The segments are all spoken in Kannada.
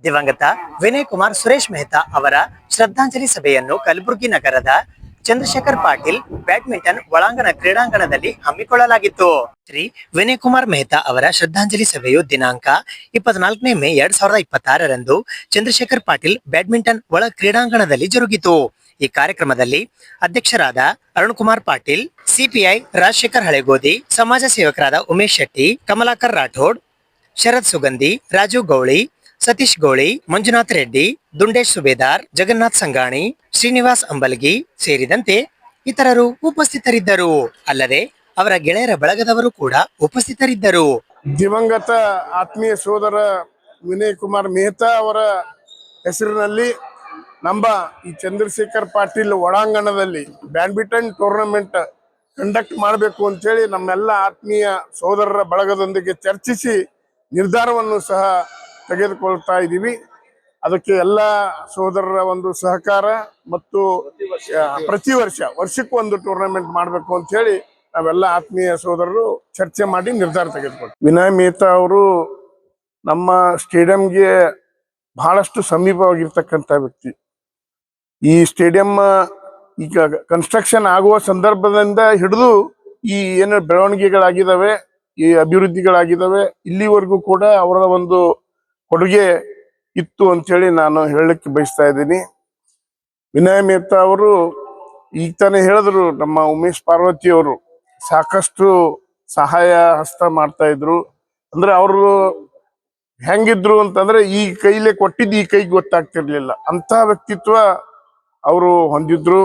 ದಿವಂಗತ ವಿನಯ್ ಕುಮಾರ್ ಸುರೇಶ್ ಮೆಹ್ತಾ ಅವರ ಶ್ರದ್ಧಾಂಜಲಿ ಸಭೆಯನ್ನು ಕಲಬುರಗಿ ನಗರದ ಚಂದ್ರಶೇಖರ್ ಪಾಟೀಲ್ ಬ್ಯಾಡ್ಮಿಂಟನ್ ಒಳಾಂಗಣ ಕ್ರೀಡಾಂಗಣದಲ್ಲಿ ಹಮ್ಮಿಕೊಳ್ಳಲಾಗಿತ್ತು. ಶ್ರೀ ವಿನಯ್ ಕುಮಾರ್ ಮೆಹ್ತಾ ಅವರ ಶ್ರದ್ಧಾಂಜಲಿ ಸಭೆಯು ದಿನಾಂಕ 24 ಮೇ 2026ರಂದು ಚಂದ್ರಶೇಖರ್ ಪಾಟೀಲ್ ಬ್ಯಾಡ್ಮಿಂಟನ್ ಒಳ ಕ್ರೀಡಾಂಗಣದಲ್ಲಿ ಜರುಗಿತು. ಈ ಕಾರ್ಯಕ್ರಮದಲ್ಲಿ ಅಧ್ಯಕ್ಷರಾದ ಅರುಣ್ ಕುಮಾರ್ ಪಾಟೀಲ್, ಸಿಪಿಐ ರಾಜಶೇಖರ್ ಹಳೆಗೋದಿ, ಸಮಾಜ ಸೇವಕರಾದ ಉಮೇಶ್ ಶೆಟ್ಟಿ, ಕಮಲಾಕರ್ ರಾಠೋಡ್, ಶರದ್ ಸುಗಂಧಿ, ರಾಜು ಗೌಳಿ, ಸತೀಶ್ ಗೋಳಿ, ಮಂಜುನಾಥ್ ರೆಡ್ಡಿ, ದುಂಡೇಶ್ ಸುಬೇದಾರ್, ಜಗನ್ನಾಥ್ ಸಂಗಾಣಿ, ಶ್ರೀನಿವಾಸ್ ಅಂಬಲ್ಗಿ ಸೇರಿದಂತೆ ಇತರರು ಉಪಸ್ಥಿತರಿದ್ದರು. ಅಲ್ಲದೆ ಅವರ ಗೆಳೆಯರ ಬಳಗದವರು ಕೂಡ ಉಪಸ್ಥಿತರಿದ್ದರು. ದಿವಂಗತ ಆತ್ಮೀಯ ಸೋದರ ವಿನಯ್ ಕುಮಾರ್ ಮೆಹ್ತಾ ಅವರ ಹೆಸರಿನಲ್ಲಿ ನಮ್ಮ ಈ ಚಂದ್ರಶೇಖರ್ ಪಾಟೀಲ್ ಒಳಾಂಗಣದಲ್ಲಿ ಬ್ಯಾಡ್ಮಿಂಟನ್ ಟೂರ್ನಮೆಂಟ್ ಕಂಡಕ್ಟ್ ಮಾಡಬೇಕು ಅಂತೇಳಿ ನಮ್ಮೆಲ್ಲ ಆತ್ಮೀಯ ಸೋದರರ ಬಳಗದೊಂದಿಗೆ ಚರ್ಚಿಸಿ ನಿರ್ಧಾರವನ್ನು ಸಹ ತೆಗೆದುಕೊಳ್ತಾ ಇದ್ದೀವಿ. ಅದಕ್ಕೆ ಎಲ್ಲ ಸೋದರರ ಒಂದು ಸಹಕಾರ ಮತ್ತು ಪ್ರತಿ ವರ್ಷಕ್ಕೆ ಒಂದು ಟೂರ್ನಮೆಂಟ್ ಮಾಡಬೇಕು ಅಂತ ಹೇಳಿ ನಾವೆಲ್ಲ ಆತ್ಮೀಯ ಸೋದರರು ಚರ್ಚೆ ಮಾಡಿ ನಿರ್ಧಾರ ತೆಗೆದುಕೊಳ್ತೀವಿ. ವಿನಯ್ ಮೆಹ್ತಾ ಅವರು ನಮ್ಮ ಸ್ಟೇಡಿಯಂಗೆ ಬಹಳಷ್ಟು ಸಮೀಪವಾಗಿರ್ತಕ್ಕಂಥ ವ್ಯಕ್ತಿ. ಈ ಸ್ಟೇಡಿಯಂ ಈಗ ಕನ್ಸ್ಟ್ರಕ್ಷನ್ ಆಗುವ ಸಂದರ್ಭದಿಂದ ಹಿಡಿದು ಈ ಏನು ಬೆಳವಣಿಗೆಗಳಾಗಿದ್ದಾವೆ, ಈ ಅಭಿವೃದ್ಧಿಗಳಾಗಿದ್ದಾವೆ, ಇಲ್ಲಿವರೆಗೂ ಕೂಡ ಅವರ ಒಂದು ಕೊಡುಗೆ ಇತ್ತು ಅಂತೇಳಿ ನಾನು ಹೇಳಲಿಕ್ಕೆ ಬಯಸ್ತಾ ಇದ್ದೀನಿ. ವಿನಯ್ ಮೆಹ್ತಾ ಅವರು ಈಗ ತಾನೇ ಹೇಳಿದ್ರು, ನಮ್ಮ ಉಮೇಶ್ ಪಾರ್ವತಿ ಅವರು ಸಾಕಷ್ಟು ಸಹಾಯ ಹಸ್ತ ಮಾಡ್ತಾ ಇದ್ರು. ಅಂದ್ರೆ ಅವರು ಹೆಂಗಿದ್ರು ಅಂತಂದ್ರೆ ಈ ಕೈಲೇ ಕೊಟ್ಟಿದ್ದು ಈ ಕೈಗೆ ಗೊತ್ತಾಗ್ತಿರ್ಲಿಲ್ಲ, ಅಂತ ವ್ಯಕ್ತಿತ್ವ ಅವರು ಹೊಂದಿದ್ರು.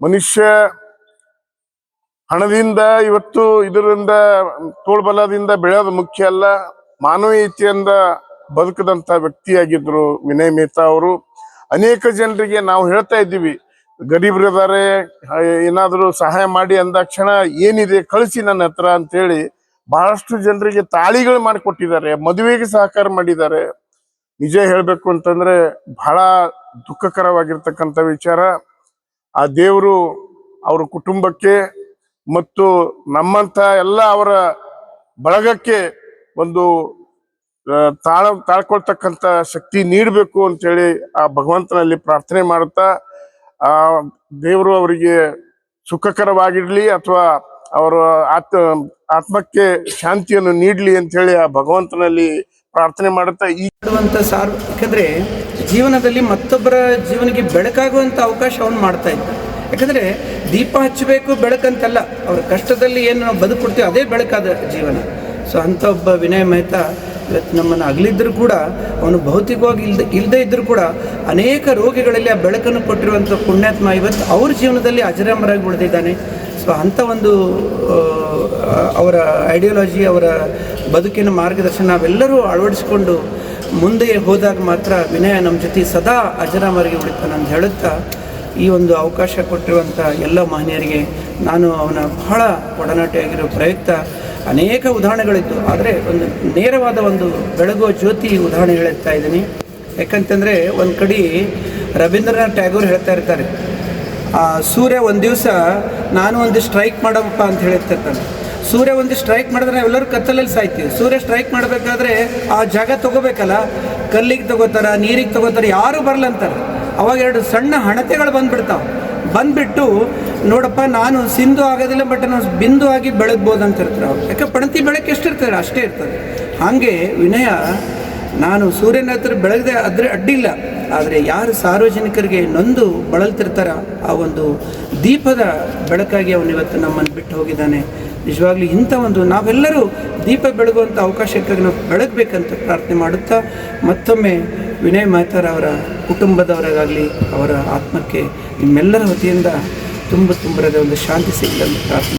ಮನುಷ್ಯ ಹಣದಿಂದ ಇವತ್ತು ಇದರಿಂದ ತೋಳ್ಬಲದಿಂದ ಬೆಳೆಯೋದು ಮುಖ್ಯ ಅಲ್ಲ, ಮಾನವೀಯತೆಯಿಂದ ಬದುಕದಂತ ವ್ಯಕ್ತಿಯಾಗಿದ್ರು ವಿನಯ್ ಮೆಹ್ತಾ ಅವರು. ಅನೇಕ ಜನರಿಗೆ ನಾವು ಹೇಳ್ತಾ ಇದ್ದೀವಿ, ಗರೀಬ್ರಿದ್ದಾರೆ, ಏನಾದ್ರು ಸಹಾಯ ಮಾಡಿ ಅಂದಾಕ್ಷಣ ಏನಿದೆ ಕಳಿಸಿ ನನ್ನ ಹತ್ರ ಅಂತೇಳಿ ಬಹಳಷ್ಟು ಜನರಿಗೆ ತಾಳಿಗಳು ಮಾಡಿಕೊಟ್ಟಿದ್ದಾರೆ, ಮದುವೆಗೆ ಸಹಕಾರ ಮಾಡಿದ್ದಾರೆ. ನಿಜ ಹೇಳ್ಬೇಕು ಅಂತಂದ್ರೆ ಬಹಳ ದುಃಖಕರವಾಗಿರ್ತಕ್ಕಂಥ ವಿಚಾರ. ಆ ದೇವರು ಅವ್ರ ಕುಟುಂಬಕ್ಕೆ ಮತ್ತು ನಮ್ಮಂತ ಎಲ್ಲ ಅವರ ಬಳಗಕ್ಕೆ ಒಂದು ತಾಳ್ಕೊಳ್ತಕ್ಕಂಥ ಶಕ್ತಿ ನೀಡಬೇಕು ಅಂತೇಳಿ ಆ ಭಗವಂತನಲ್ಲಿ ಪ್ರಾರ್ಥನೆ ಮಾಡುತ್ತಾ, ಆ ದೇವರು ಅವರಿಗೆ ಸುಖಕರವಾಗಿರ್ಲಿ ಅಥವಾ ಅವರ ಆತ್ಮಕ್ಕೆ ಶಾಂತಿಯನ್ನು ನೀಡಲಿ ಅಂತ ಹೇಳಿ ಆ ಭಗವಂತನಲ್ಲಿ ಪ್ರಾರ್ಥನೆ ಮಾಡುತ್ತಾ ಯಾಕಂದ್ರೆ ಜೀವನದಲ್ಲಿ ಮತ್ತೊಬ್ಬರ ಜೀವನಕ್ಕೆ ಬೆಳಕಾಗುವಂತ ಅವಕಾಶವನ್ನು ಮಾಡ್ತಾ ಇದ್ದ. ಯಾಕಂದ್ರೆ ದೀಪ ಹಚ್ಚಬೇಕು ಬೆಳಕಂತಲ್ಲ, ಅವರ ಕಷ್ಟದಲ್ಲಿ ಏನು ನಾವು ಬದುಕೊಡ್ತೀವಿ ಅದೇ ಬೆಳಕಾದ ಜೀವನ. ಸೊ ಅಂಥ ಒಬ್ಬ ವಿನಯ್ ಮೆಹ್ತಾ ಇವತ್ತು ನಮ್ಮನ್ನು ಅಗಲಿದ್ದರೂ ಕೂಡ, ಅವನು ಭೌತಿಕವಾಗಿ ಇಲ್ಲದೇ ಇದ್ದರೂ ಕೂಡ ಅನೇಕ ರೋಗಿಗಳಲ್ಲಿ ಆ ಬೆಳಕನ್ನು ಕೊಟ್ಟಿರುವಂಥ ಪುಣ್ಯಾತ್ಮ ಇವತ್ತು ಅವ್ರ ಜೀವನದಲ್ಲಿ ಅಜರಾಮರಾಗಿ ಉಳಿದಿದ್ದಾನೆ. ಸೊ ಅಂಥ ಒಂದು ಅವರ ಐಡಿಯಾಲಜಿ, ಅವರ ಬದುಕಿನ ಮಾರ್ಗದರ್ಶನ ನಾವೆಲ್ಲರೂ ಅಳವಡಿಸಿಕೊಂಡು ಮುಂದೆ ಹೋದಾಗ ಮಾತ್ರ ವಿನಯ ನಮ್ಮ ಜೊತೆ ಸದಾ ಅಜರಾಮರಾಗಿ ಉಳಿತಾನೆ ಅಂತ ಹೇಳುತ್ತಾ, ಈ ಒಂದು ಅವಕಾಶ ಕೊಟ್ಟಿರುವಂಥ ಎಲ್ಲ ಮಹನೀಯರಿಗೆ ನಾನು ಅವನ ಬಹಳ ಒಡನಾಟಿಯಾಗಿರೋ ಪ್ರಯುಕ್ತ ಅನೇಕ ಉದಾಹರಣೆಗಳಿದ್ದು, ಆದರೆ ಒಂದು ನೇರವಾದ ಒಂದು ಬೆಳಗುವ ಜ್ಯೋತಿ ಉದಾಹರಣೆ ಹೇಳ್ತಾ ಇದ್ದೀನಿ. ಯಾಕಂತಂದರೆ ಒಂದು ಕಡೆ ರವೀಂದ್ರನಾಥ್ ಟ್ಯಾಗೋರ್ ಹೇಳ್ತಾ ಇರ್ತಾರೆ, ಸೂರ್ಯ ಒಂದು ದಿವಸ ನಾನು ಒಂದು ಸ್ಟ್ರೈಕ್ ಮಾಡಪ್ಪ ಅಂತ ಹೇಳಿರ್ತಾನೆ. ಸೂರ್ಯ ಒಂದು ಸ್ಟ್ರೈಕ್ ಮಾಡಿದ್ರೆ ನಾವೆಲ್ಲರೂ ಕತ್ತಲಲ್ಲಿ ಸಾಯ್ತೀವಿ. ಸೂರ್ಯ ಸ್ಟ್ರೈಕ್ ಮಾಡಬೇಕಾದ್ರೆ ಆ ಜಾಗ ತೊಗೋಬೇಕಲ್ಲ, ಕಲ್ಲಿಗೆ ತೊಗೋತಾರೆ, ನೀರಿಗೆ ತೊಗೋತಾರೆ, ಯಾರೂ ಬರಲ್ಲ ಅಂತಾರೆ. ಅವಾಗ ಎರಡು ಸಣ್ಣ ಹಣತೆಗಳು ಬಂದುಬಿಡ್ತಾವೆ. ಬಂದುಬಿಟ್ಟು ನೋಡಪ್ಪ ನಾನು ಸಿಂಧು ಆಗೋದಿಲ್ಲ, ಬಟ್ ನಾವು ಬಿಂದು ಆಗಿ ಬೆಳಗ್ಬೋದು ಅಂತ ಇರ್ತಾರೆ ಅವ್ರು. ಯಾಕೆ ಪಣತಿ ಬೆಳಕು ಎಷ್ಟಿರ್ತದೆ ಅಷ್ಟೇ ಇರ್ತದೆ. ಹಾಗೆ ವಿನಯ ನಾನು ಸೂರ್ಯನ ಹತ್ರ ಬೆಳಗದೆ ಅದ್ರ ಅಡ್ಡಿಲ್ಲ, ಆದರೆ ಯಾರು ಸಾರ್ವಜನಿಕರಿಗೆ ನೊಂದು ಬಳಲ್ತಿರ್ತಾರ ಆ ಒಂದು ದೀಪದ ಬೆಳಕಾಗಿ ಅವನು ಇವತ್ತು ನಮ್ಮನ್ನು ಬಿಟ್ಟು ಹೋಗಿದ್ದಾನೆ. ನಿಜವಾಗ್ಲೂ ಇಂಥ ಒಂದು ನಾವೆಲ್ಲರೂ ದೀಪ ಬೆಳಗುವಂಥ ಅವಕಾಶಕ್ಕಾಗಿ ನಾವು ಬೆಳಗಬೇಕಂತ ಪ್ರಾರ್ಥನೆ ಮಾಡುತ್ತಾ, ಮತ್ತೊಮ್ಮೆ ವಿನಯ್ ಮೆಹ್ತಾ ಅವರ ಕುಟುಂಬದವರಾಗಲಿ ಅವರ ಆತ್ಮಕ್ಕೆ ನಿಮ್ಮೆಲ್ಲರ ವತಿಯಿಂದ ತುಂಬರದ ಒಂದು ಶಾಂತಿ ಸಿಗಲಿ ಅಂತ ಪ್ರಾರ್ಥನೆ.